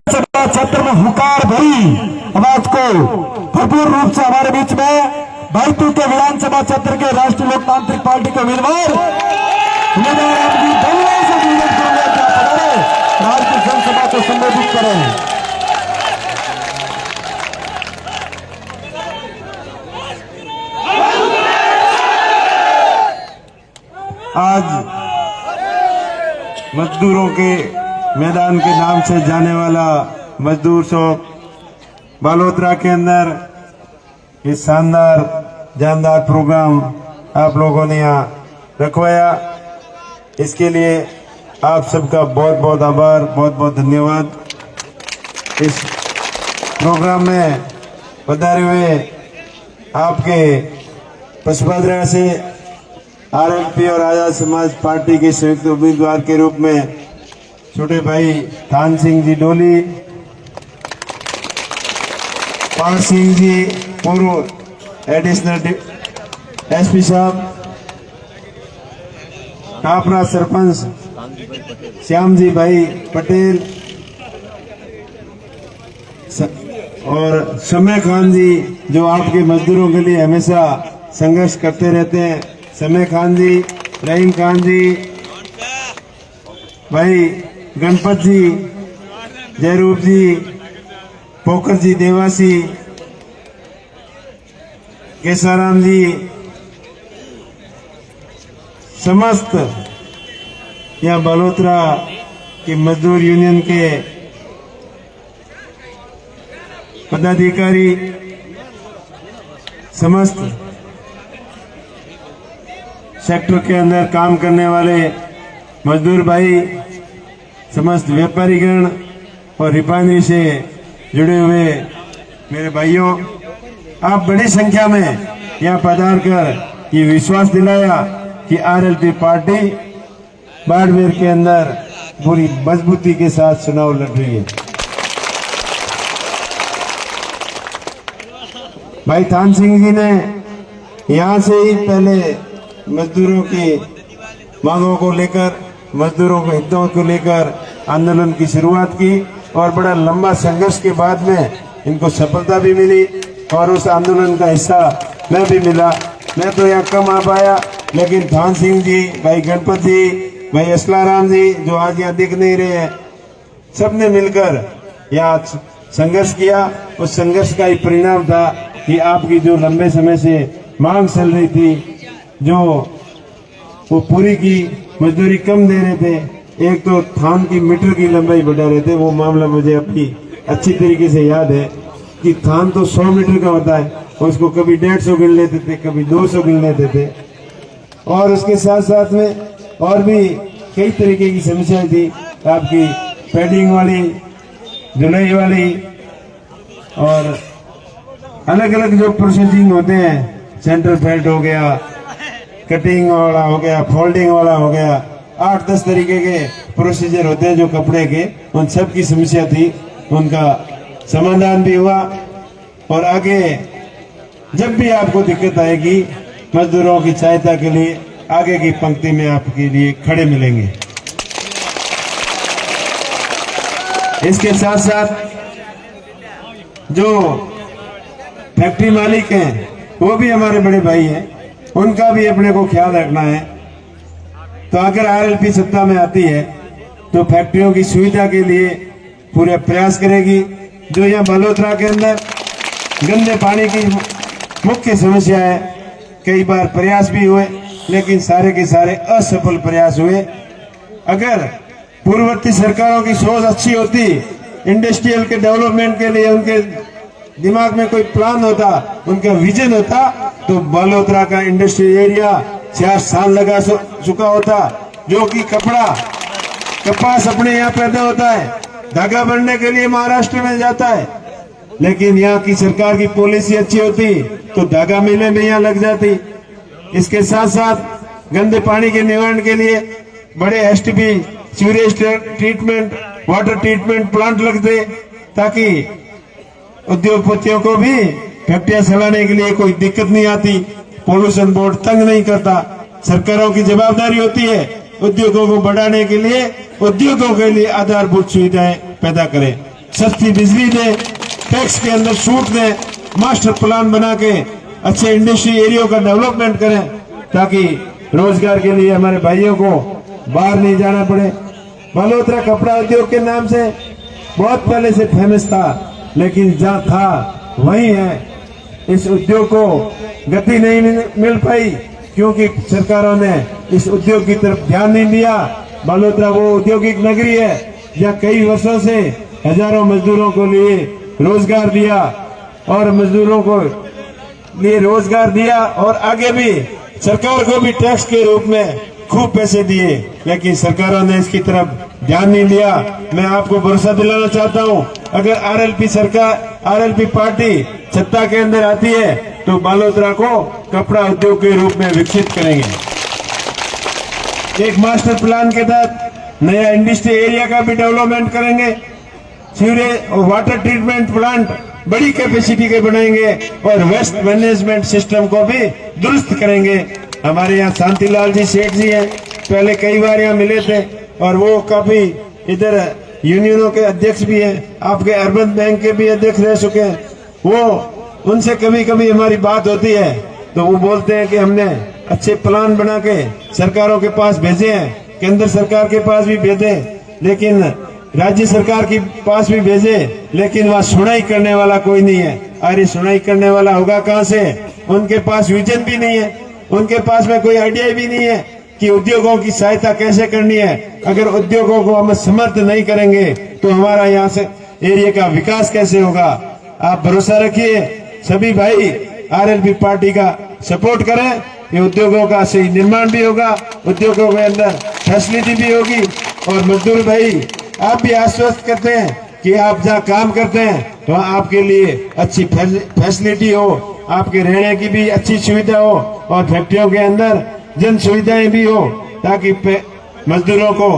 सभा क्षेत्र में हुकार भरी आवाज को भरपूर रूप से हमारे बीच में भाईतू के विधानसभा क्षेत्र के राष्ट्रीय लोकतांत्रिक पार्टी के उम्मीदवार भारतीय जनसभा को संबोधित करें। आज मजदूरों के मैदान के नाम से जाने वाला मजदूर चौक बालोतरा के अंदर ये शानदार जानदार प्रोग्राम आप लोगों ने यहाँ रखवाया, इसके लिए आप सबका बहुत बहुत आभार, बहुत बहुत धन्यवाद। इस प्रोग्राम में पधारे हुए आपके पचपदरा से आरएलपी और आजाद समाज पार्टी के संयुक्त उम्मीदवार के रूप में छोटे भाई थान सिंह जी डोली, पाल सिंह जी पूर्व एडिशनल एसपी साहब, कापरा सरपंच श्याम जी भाई पटेल और समय खान जी जो आपके मजदूरों के लिए हमेशा संघर्ष करते रहते हैं, समय खान जी, रहीम खान जी, भाई गणपत जी, जयरूप जी, पोखर जी देवासी, केसाराम जी, समस्त यहाँ बलोत्रा की मजदूर यूनियन के पदाधिकारी, समस्त सेक्टर के अंदर काम करने वाले मजदूर भाई, समस्त व्यापारीगण और रिफाइनरी से जुड़े हुए मेरे भाइयों, आप बड़ी संख्या में यहाँ पधार कर ये विश्वास दिलाया कि आरएलपी पार्टी बाड़मेर के अंदर पूरी मजबूती के साथ चुनाव लड़ रही है। भाई थान सिंह जी ने यहाँ से ही पहले मजदूरों की मांगों को लेकर, मजदूरों के हितों को लेकर आंदोलन की शुरुआत की और बड़ा लंबा संघर्ष के बाद में इनको सफलता भी मिली और उस आंदोलन का हिस्सा मैं भी मिला। मैं तो यहाँ कम आ पाया, लेकिन थान सिंह जी, भाई गणपत जी, भाई असलाराम जी जो आज यहाँ दिख नहीं रहे हैं, सबने मिलकर यहाँ संघर्ष किया। उस संघर्ष का ही परिणाम था कि आपकी जो लंबे समय से मांग चल रही थी, जो वो पूरी की मजदूरी कम दे रहे थे, एक तो थान की मीटर की लंबाई बढ़ा रहे थे, वो मामला मुझे अभी अच्छी तरीके से याद है कि थान तो 100 मीटर का होता है, उसको कभी 150 गिन लेते थे, कभी 200 गिन लेते थे। और उसके साथ साथ में और भी कई तरीके की समस्याएं थी, आपकी पैडिंग वाली, धुलाई वाली और अलग अलग जो प्रोसेसिंग होते हैं, सेंटर फेल्ट हो गया, कटिंग वाला हो गया, फोल्डिंग वाला हो गया, 8-10 तरीके के प्रोसीजर होते हैं जो कपड़े के, उन सब की समस्या थी, उनका समाधान भी हुआ। और आगे जब भी आपको दिक्कत आएगी, मजदूरों की सहायता के लिए आगे की पंक्ति में आपके लिए खड़े मिलेंगे। इसके साथ साथ जो फैक्ट्री मालिक हैं वो भी हमारे बड़े भाई हैं, उनका भी अपने को ख्याल रखना है। तो अगर आरएलपी सत्ता में आती है तो फैक्ट्रियों की सुविधा के लिए पूरे प्रयास करेगी। जो यहाँ बलोत्रा के अंदर गंदे पानी की मुख्य समस्या है, कई बार प्रयास भी हुए लेकिन सारे के सारे असफल प्रयास हुए। अगर पूर्ववर्ती सरकारों की सोच अच्छी होती, इंडस्ट्रियल के डेवलपमेंट के लिए उनके दिमाग में कोई प्लान होता, उनका विजन होता, तो बालोतरा का इंडस्ट्रियल एरिया 4 साल लगा चुका होता। जो कि कपास अपने यहाँ पैदा होता है, धागा बनने के लिए महाराष्ट्र में जाता है, लेकिन यहाँ की सरकार की पॉलिसी अच्छी होती तो धागा मिलें में यहाँ लग जाती। इसके साथ साथ गंदे पानी के निवारण के लिए बड़े STP, sewerage treatment, water treatment plant लगते, ताकि उद्योगपतियों को भी फैक्ट्रियां चलाने के लिए कोई दिक्कत नहीं आती, पोल्यूशन बोर्ड तंग नहीं करता। सरकारों की जवाबदारी होती है उद्योगों को बढ़ाने के लिए, उद्योगों के लिए आधारभूत सुविधाएं पैदा करें। सस्ती बिजली दें, टैक्स के अंदर छूट दें, मास्टर प्लान बना के अच्छे इंडस्ट्री एरिया का डेवलपमेंट करें ताकि रोजगार के लिए हमारे भाइयों को बाहर नहीं जाना पड़े। बालोतरा कपड़ा उद्योग के नाम से बहुत पहले से फेमस था, लेकिन जहाँ था वही है। इस उद्योग को गति नहीं मिल पाई क्योंकि सरकारों ने इस उद्योग की तरफ ध्यान नहीं दिया। बालोतरा वो औद्योगिक नगरी है जहाँ कई वर्षों से हजारों मजदूरों को लिए रोजगार दिया और मजदूरों को लिए रोजगार दिया और आगे भी सरकार को भी टैक्स के रूप में खूब पैसे दिए, लेकिन सरकारों ने इसकी तरफ ध्यान नहीं दिया। मैं आपको भरोसा दिलाना चाहता हूं, अगर आरएलपी पार्टी सत्ता के अंदर आती है तो बालोतरा को कपड़ा उद्योग के रूप में विकसित करेंगे। एक मास्टर प्लान के तहत नया इंडस्ट्री एरिया का भी डेवलपमेंट करेंगे। सीवरेज और वाटर ट्रीटमेंट प्लांट बड़ी कैपेसिटी के बनाएंगे और वेस्ट मैनेजमेंट सिस्टम को भी दुरुस्त करेंगे। हमारे यहाँ शांतिलाल जी सेठ जी हैं, पहले कई बार यहाँ मिले थे और वो काफी इधर यूनियनों के अध्यक्ष भी हैं, आपके अर्बन बैंक के भी अध्यक्ष रह चुके हैं। वो उनसे कभी कभी हमारी बात होती है तो वो बोलते हैं कि हमने अच्छे प्लान बना के सरकारों के पास भेजे हैं, केंद्र सरकार के पास भी भेजे, लेकिन राज्य सरकार के पास भी भेजे, लेकिन वहाँ सुनाई करने वाला कोई नहीं है। अरे सुनाई करने वाला होगा कहाँ से? उनके पास विजन भी नहीं है, उनके पास में कोई आइडिया भी नहीं है कि उद्योगों की सहायता कैसे करनी है। अगर उद्योगों को हम समर्थ नहीं करेंगे तो हमारा यहाँ से एरिया का विकास कैसे होगा? आप भरोसा रखिए, सभी भाई आरएलपी पार्टी का सपोर्ट करें, ये उद्योगों का सही निर्माण भी होगा, उद्योगों के अंदर फैसिलिटी भी होगी। और मजदूर भाई आप भी आश्वस्त करते हैं कि आप जहाँ काम करते हैं तो आपके लिए अच्छी फैसिलिटी हो, आपके रहने की भी अच्छी सुविधा हो और फैक्ट्रियों के अंदर जन सुविधाएं भी हो, ताकि मजदूरों को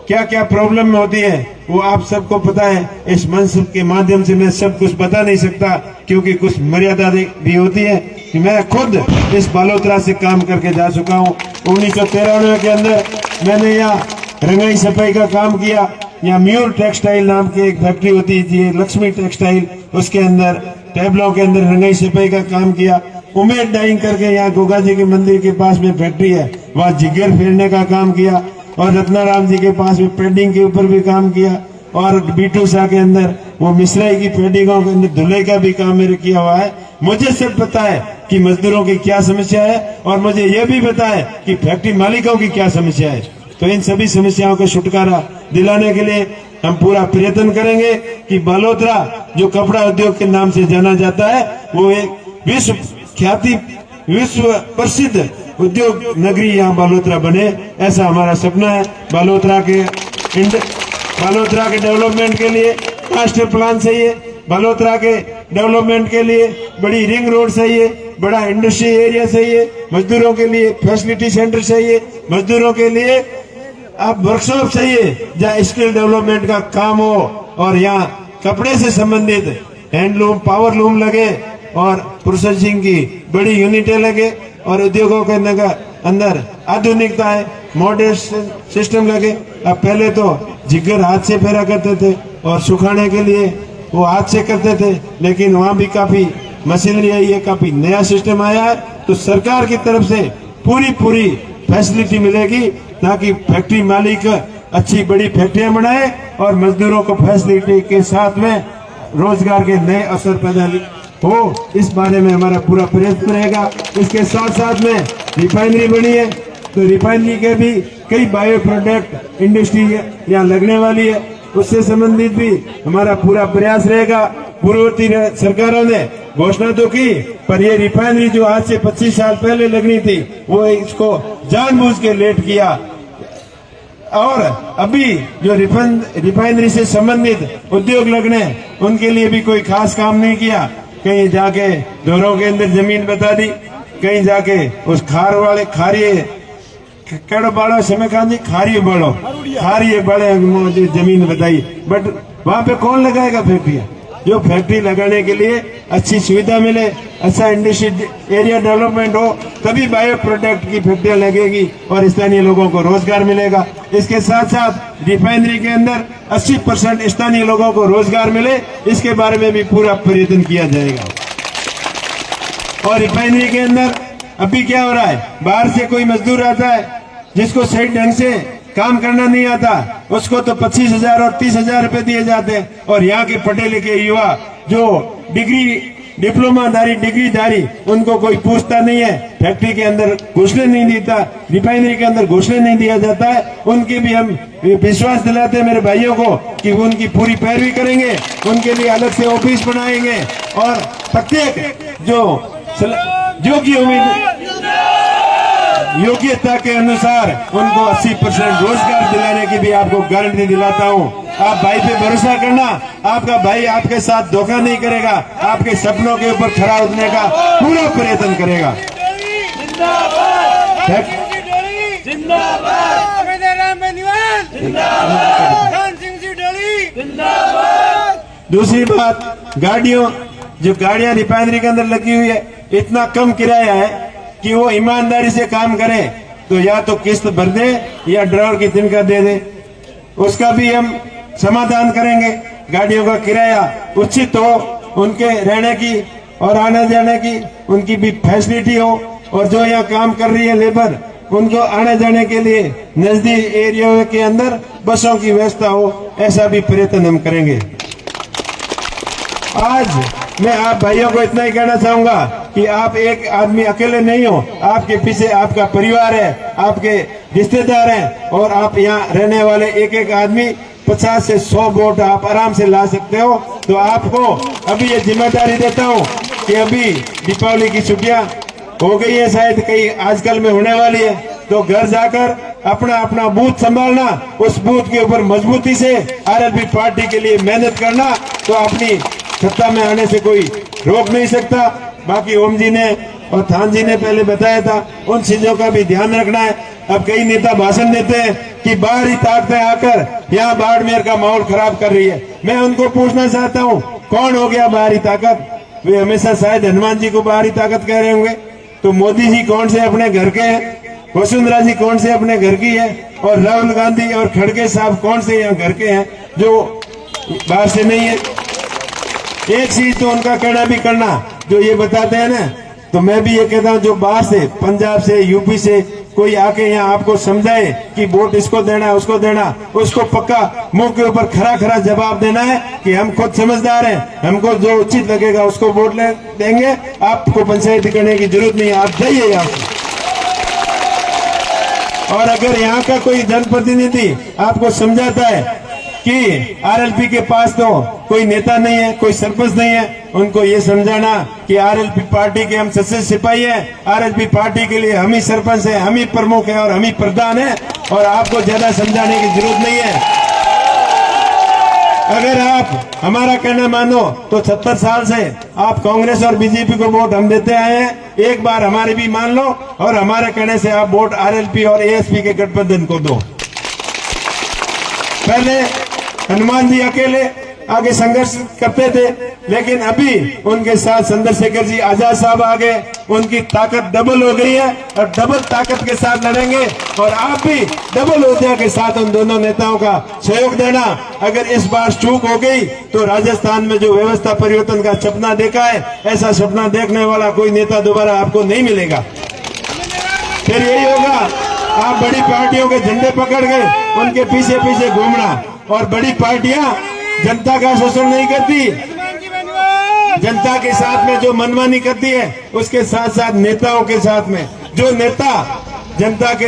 क्या क्या प्रॉब्लम होती है वो आप सबको पता है। इस मंच के माध्यम से मैं सब कुछ बता नहीं सकता क्योंकि कुछ मर्यादा भी होती है कि मैं खुद इस बालोतरा से काम करके जा चुका हूँ। 1993 के अंदर मैंने यहाँ रंगाई सफाई का काम किया। यहाँ म्यूर टेक्सटाइल नाम की एक फैक्ट्री होती थी, लक्ष्मी टेक्सटाइल, उसके अंदर टेबलों के अंदर रंगाई सफाई का काम किया। उमेद डाइंग करके यहाँ गोगा जी के मंदिर के पास में फैक्ट्री है, वहाँ जिगर फेरने का काम किया। और रत्नाराम जी के पास में पेंटिंग के ऊपर भी काम किया। और बीटू शाह के अंदर वो मिश्राई की पेंटिंगों के अंदर धुलाई का भी काम मेरे किया हुआ है। मुझे सब पता है कि मजदूरों की क्या समस्या है और मुझे ये भी पता है कि फैक्ट्री मालिकों की क्या समस्या है। तो इन सभी समस्याओं को छुटकारा दिलाने के लिए हम पूरा प्रयत्न करेंगे कि बालोतरा जो कपड़ा उद्योग के नाम से जाना जाता है वो एक विश्व प्रसिद्ध उद्योग नगरी यहाँ बालोतरा बने, ऐसा हमारा सपना है। बालोतरा के डेवलपमेंट के लिए मास्टर प्लान चाहिए, बालोतरा के डेवलपमेंट के लिए बड़ी रिंग रोड चाहिए, बड़ा इंडस्ट्री एरिया चाहिए, मजदूरों के लिए फैसिलिटी सेंटर चाहिए, मजदूरों के लिए आप वर्कशॉप चाहिए जहाँ स्किल डेवलपमेंट का काम हो और यहाँ कपड़े से संबंधित हैंडलूम, पावर लूम लगे और प्रोसेसिंग की बड़ी यूनिटें लगे और उद्योगों के अंदर आधुनिकता है, मॉडर्न सिस्टम लगे। अब पहले तो जिगर हाथ से फेरा करते थे और सुखाने के लिए वो हाथ से करते थे, लेकिन वहाँ भी काफी मशीनरी आई है, काफी नया सिस्टम आया है। तो सरकार की तरफ से पूरी फैसिलिटी मिलेगी ताकि फैक्ट्री मालिक अच्छी बड़ी फैक्ट्रियां बनाए और मजदूरों को फैसिलिटी के साथ में रोजगार के नए अवसर पैदा हो, इस बारे में हमारा पूरा प्रयत्न रहेगा। इसके साथ साथ में रिफाइनरी बनी है तो रिफाइनरी के भी कई बायो प्रोडक्ट इंडस्ट्री यहाँ लगने वाली है, उससे संबंधित भी हमारा पूरा प्रयास रहेगा। पूर्ववर्ती सरकारों ने घोषणा तो की, पर ये रिफाइनरी जो आज से 25 साल पहले लगनी थी वो इसको जानबूझ के लेट किया। और अभी जो रिफाइनरी से संबंधित उद्योग लगने उनके लिए भी कोई खास काम नहीं किया। कहीं जाके दोरों के अंदर जमीन बता दी, कहीं जाके उस खारिये केड़ो बाड़ो समय खान जी खारिये बड़े मुझे जमीन बताई, बट वहां पे कौन लगाएगा फैक्ट्रियां? जो फैक्ट्री लगाने के लिए अच्छी सुविधा मिले, अच्छा इंडस्ट्री एरिया डेवलपमेंट हो, तभी बायो प्रोडक्ट की फैक्ट्रियां लगेगी और स्थानीय लोगों को रोजगार मिलेगा। इसके साथ साथ रिफाइनरी के अंदर 80% स्थानीय लोगों को रोजगार मिले, इसके बारे में भी पूरा प्रयत्न किया जाएगा। और रिफाइनरी के अंदर अभी क्या हो रहा है, बाहर से कोई मजदूर आता है जिसको सही ढंग से काम करना नहीं आता, उसको तो 25,000 और 30,000 रुपए दिए जाते हैं। और यहाँ के पढ़े लिखे युवा जो डिप्लोमाधारी डिग्रीधारी, उनको कोई पूछता नहीं है, फैक्ट्री के अंदर घुसने नहीं देता, रिफाइनरी के अंदर घुसने नहीं दिया जाता है। उनकी भी हम विश्वास दिलाते हैं मेरे भाइयों को कि उनकी पूरी पैरवी करेंगे, उनके लिए अलग से ऑफिस बनाएंगे और प्रत्येक जो की योग्यता के अनुसार उनको 80% रोजगार दिलाने की भी आपको गारंटी दिलाता हूँ। आप भाई पे भरोसा करना, आपका भाई आपके साथ धोखा नहीं करेगा, आपके सपनों के ऊपर खरा उतरने का पूरा प्रयत्न करेगा। दूसरी बात, जो गाड़ियां रिफाइनरी के अंदर लगी हुई है, इतना कम किराया है कि वो ईमानदारी से काम करें, तो या तो किस्त भर दे या ड्राइवर की तनख्वाह दे दे, उसका भी हम समाधान करेंगे। गाड़ियों का किराया उचित हो, उनके रहने की और आने जाने की उनकी भी फैसिलिटी हो, और जो यहाँ काम कर रही है लेबर, उनको आने जाने के लिए नजदीक एरिया के अंदर बसों की व्यवस्था हो, ऐसा भी प्रयत्न हम करेंगे। आज मैं आप भाइयों को इतना ही कहना चाहूंगा कि आप एक आदमी अकेले नहीं हो, आपके पीछे आपका परिवार है, आपके रिश्तेदार हैं, और आप यहाँ रहने वाले एक एक आदमी 50 से 100 वोट आप आराम से ला सकते हो। तो आपको अभी ये जिम्मेदारी देता हूँ कि अभी दीपावली की छुट्टियां हो गई है, शायद कई आजकल में होने वाली है, तो घर जाकर अपना अपना बूथ संभालना, उस बूथ के ऊपर मजबूती से आरएलपी पार्टी के लिए मेहनत करना, तो अपनी सत्ता में आने से कोई रोक नहीं सकता। बाकी ओम जी ने और थान जी ने पहले बताया था, उन चीजों का भी ध्यान रखना है। अब कई नेता भाषण देते हैं कि बाहरी ताकतें आकर यहाँ बाड़मेर का माहौल खराब कर रही है। मैं उनको पूछना चाहता हूँ, कौन हो गया बाहरी ताकत? वे हमेशा शायद हनुमान जी को बाहरी ताकत कह रहे होंगे, तो मोदी जी कौन से अपने घर के हैं, वसुंधरा जी कौन से अपने घर की है, और राहुल गांधी और खड़गे साहब कौन से यहाँ घर के हैं जो बाहर से नहीं है। एक चीज तो उनका कहना भी करना, जो ये बताते हैं ना, तो मैं भी ये कहता हूँ, जो बाहर से पंजाब से यूपी से कोई आके यहाँ आपको समझाए कि वोट इसको देना है उसको देना, उसको पक्का मुंह के ऊपर खरा खरा जवाब देना है कि हम खुद समझदार हैं, हमको जो उचित लगेगा उसको वोट देंगे, आपको पंचायत करने की जरूरत नहीं है, आप जाइए यहाँ से। और अगर यहाँ का कोई जनप्रतिनिधि आपको समझाता है कि आरएलपी के पास तो कोई नेता नहीं है, कोई सरपंच नहीं है, उनको ये समझाना कि आरएलपी पार्टी के हम सच्चे सिपाही हैं, आरएलपी पार्टी के लिए हम ही सरपंच हैं, हम ही प्रमुख हैं और हम ही प्रधान हैं, और आपको ज्यादा समझाने की जरूरत नहीं है। अगर आप हमारा कहना मानो तो 70 साल से आप कांग्रेस और बीजेपी को वोट हम देते आए हैं, एक बार हमारे भी मान लो और हमारे कहने से आप वोट आरएलपी और एएसपी के गठबंधन को दो। पहले हनुमान जी अकेले आगे संघर्ष करते थे, लेकिन अभी उनके साथ चंद्रशेखर जी आजाद साहब आ गए, उनकी ताकत डबल हो गई है और डबल ताकत के साथ लड़ेंगे, और आप भी डबल ऊर्जा के साथ उन दोनों नेताओं का सहयोग देना। अगर इस बार चूक हो गई तो राजस्थान में जो व्यवस्था परिवर्तन का सपना देखा है, ऐसा सपना देखने वाला कोई नेता दोबारा आपको नहीं मिलेगा। फिर यही होगा, आप बड़ी पार्टियों के झंडे पकड़ के उनके पीछे पीछे घूमना, और बड़ी पार्टियां जनता का शोषण नहीं करती, जनता के साथ में जो मनमानी करती है उसके साथ साथ नेताओं के साथ में, जो नेता जनता के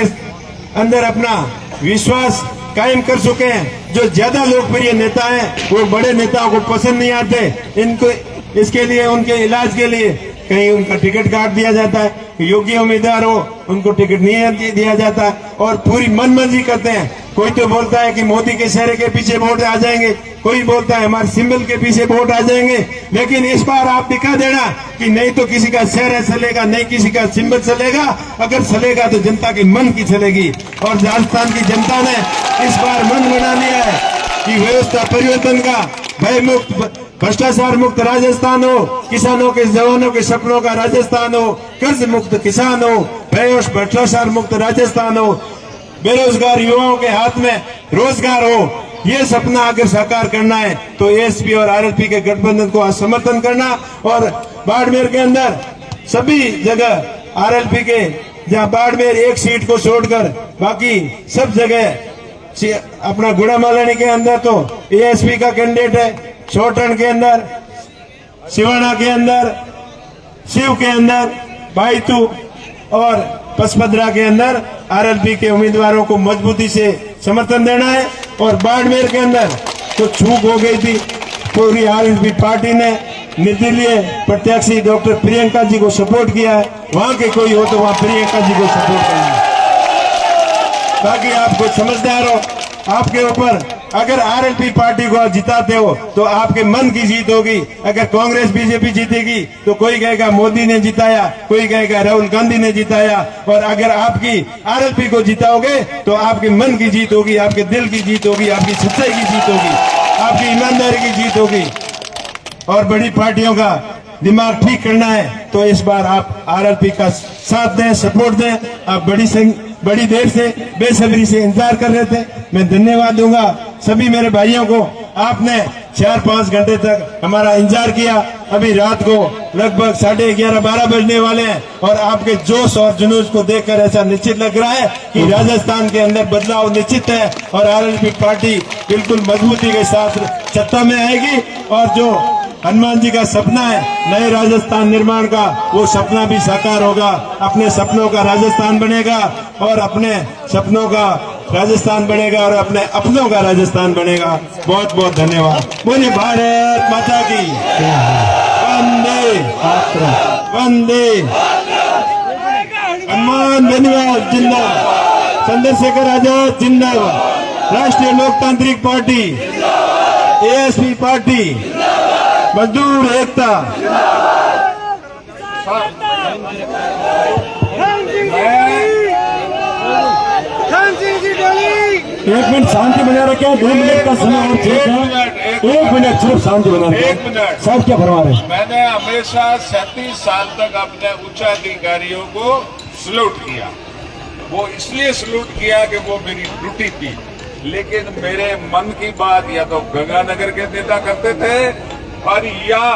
अंदर अपना विश्वास कायम कर चुके हैं, जो ज्यादा लोकप्रिय नेता हैं, वो बड़े नेताओं को पसंद नहीं आते। इनको इसके लिए उनके इलाज के लिए कहीं उनका टिकट काट दिया जाता है, योग्य उम्मीदवार हो उनको टिकट नहीं दिया जाता, और पूरी मनमर्जी करते हैं। कोई तो बोलता है कि मोदी के चेहरे के पीछे वोट आ जाएंगे, कोई बोलता है हमारे सिंबल के पीछे वोट आ जाएंगे, लेकिन इस बार आप दिखा देना कि नहीं तो किसी का चेहरा चलेगा, नहीं किसी का सिंबल चलेगा। अगर चलेगा तो जनता के मन की चलेगी, और राजस्थान की जनता ने इस बार मन बना लिया है कि व्यवस्था परिवर्तन का भयमुक्त भ्रष्टाचार मुक्त राजस्थान हो, किसानों के जवानों के सपनों का राजस्थान हो, कर्ज मुक्त किसान हो, भ्रष्टाचार मुक्त राजस्थान हो, बेरोजगार युवाओं के हाथ में रोजगार हो। ये सपना अगर साकार करना है तो एएसपी और आरएलपी के गठबंधन को समर्थन करना और बाड़मेर के अंदर सभी जगह आरएलपी के, जहां बाड़मेर एक सीट को छोड़कर बाकी सब जगह अपना गुड़ामालानी के अंदर तो एएसपी का कैंडिडेट है, छोटन के अंदर, सिवाना के अंदर, शिव के अंदर, बाईतू और पचपदरा के अंदर आरएलपी के उम्मीदवारों को मजबूती से समर्थन देना है। और बाड़मेर के अंदर तो चूक हो गई थी, पूरी आरएलपी पार्टी ने निर्दलीय प्रत्याशी डॉक्टर प्रियंका जी को सपोर्ट किया है। वहां के कोई हो तो वहां प्रियंका जी को सपोर्ट करना। बाकी आप कुछ समझदार हो, आपके ऊपर अगर आरएलपी पार्टी को आप जिताते हो तो आपके मन की जीत होगी। अगर कांग्रेस बीजेपी जीतेगी तो कोई कहेगा मोदी ने जिताया, कोई कहेगा राहुल गांधी ने जिताया। और अगर आपकी आरएलपी को जिताओगे तो आपके मन की जीत होगी, आपके दिल की जीत होगी, आपकी सच्चाई की जीत होगी, आपकी ईमानदारी की जीत होगी। और बड़ी पार्टियों का दिमाग ठीक करना है तो इस बार आप आरएलपी का साथ दें, सपोर्ट दें। आप बड़ी देर से बेसब्री से इंतजार कर रहे थे। मैं धन्यवाद दूंगा सभी मेरे भाइयों को, आपने 4-5 घंटे तक हमारा इंतजार किया। अभी रात को लगभग 11:30-12 बजने वाले हैं और आपके जोश और जुनूस को देखकर ऐसा निश्चित लग रहा है कि राजस्थान के अंदर बदलाव निश्चित है और आरएलपी पार्टी बिल्कुल मजबूती के साथ सत्ता में आएगी। और जो हनुमान जी का सपना है नए राजस्थान निर्माण का, वो सपना भी साकार होगा। अपने सपनों का राजस्थान बनेगा और अपने सपनों का राजस्थान बनेगा और अपने अपनों का राजस्थान बनेगा। बहुत बहुत धन्यवाद। बोलिए भारत माता की वंदे वंदे। हनुमान धन्यवाद जिंदाबाद, चंद्रशेखर आजाद जिंदाबाद, राष्ट्रीय लोकतांत्रिक पार्टी, एएसपी पार्टी, मजदूर एकता। एक मिनट शांति बना रखें, 2 मिनट का समय और ठीक है। 1 मिनट सिर्फ शांति बना रखें। 1 मिनट। साहब क्या फरमा रहे हैं? मैंने हमेशा 37 साल तक अपने उच्चाधिकारियों को सलूट किया। वो इसलिए सलूट किया कि वो मेरी ड्यूटी थी, लेकिन मेरे मन की बात या तो गंगानगर के नेता करते थे और या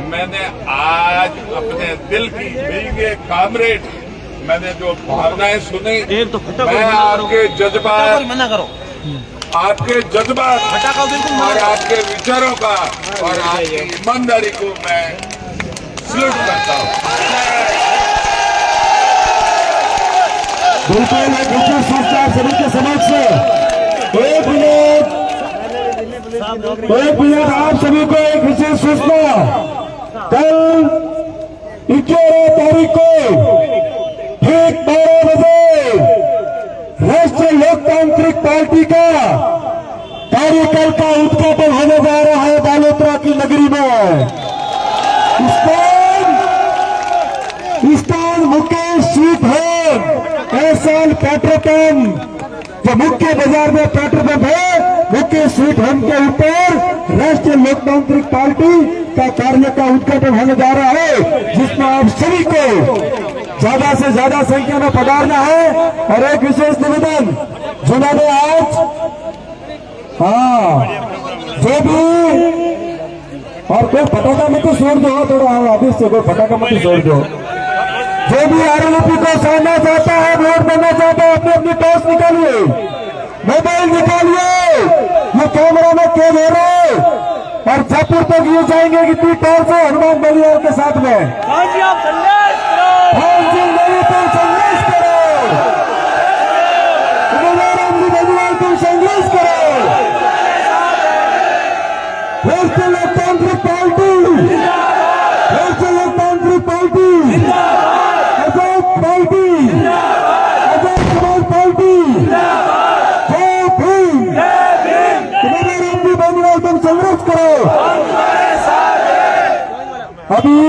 मैंने आज अपने दिल की मेरे कामरेड, मैंने जो भावनाएं सुनी, मैं आपके जज्बात, मना करो, आपके जज्बात और आपके विचारों का और आपकी ईमानदारी को मैं सलूट करता हूँ। बिल्कुल एक विशेष सूचना सभी के समक्ष से। 1 मिनट आप सभी को एक विशेष सूचना। कल 11 तारीख को ठीक 12 बजे राष्ट्रीय लोकतांत्रिक पार्टी का कार्यकाल का उद्घाटन होने जा रहा है बालोतरा की नगरी में। स्थान मुकेश स्वीट होम, एहसान पेट्रोल पंप, जो मुख्य बाजार में पेट्रोल पंप है, मुख्य स्वीट होम के ऊपर राष्ट्रीय लोकतांत्रिक पार्टी का कार्य का उद्घाटन होने जा रहा है, जिसमें आप सभी को ज्यादा से ज्यादा संख्या में पधारना है। और एक विशेष निवेदन, जिन्होंने आज जो भी, और कोई फटाका मत छोड़ दो, थोड़ा आदेश से कोई फटाका मत छोड़ दो। जो भी आरएलपी को साधना चाहता है, वोट देना चाहता है, अपनी अपनी टॉर्च निकालिए, मोबाइल निकालिए, ये कैमरा में कैद हो रहे और जयपुर तक ये जाएंगे कि तू टॉर्च है हनुमान बलियाल के साथ में। हाँ जी, आप संदेश करो, हाँ जी, नहीं तुम संदेश करो, बलियाल तुम संदेश करो। राष्ट्रीय लोकतांत्रिक पार्टी, राष्ट्रीय लोकतांत्रिक पार्टी, आजाद पार्टी, आजाद समाज पार्टी, जय भीम, तुम्हारे अपनी बलियाल तुम संघर्ष करो। अभी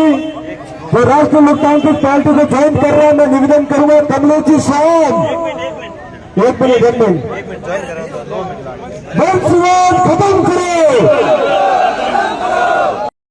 जो राष्ट्रीय लोकतांत्रिक पार्टी को ज्वाइन कर रहा है, मैं निवेदन करूंगा कमलेश जी शाम, 1 मिनट वंश विवाद खत्म करो।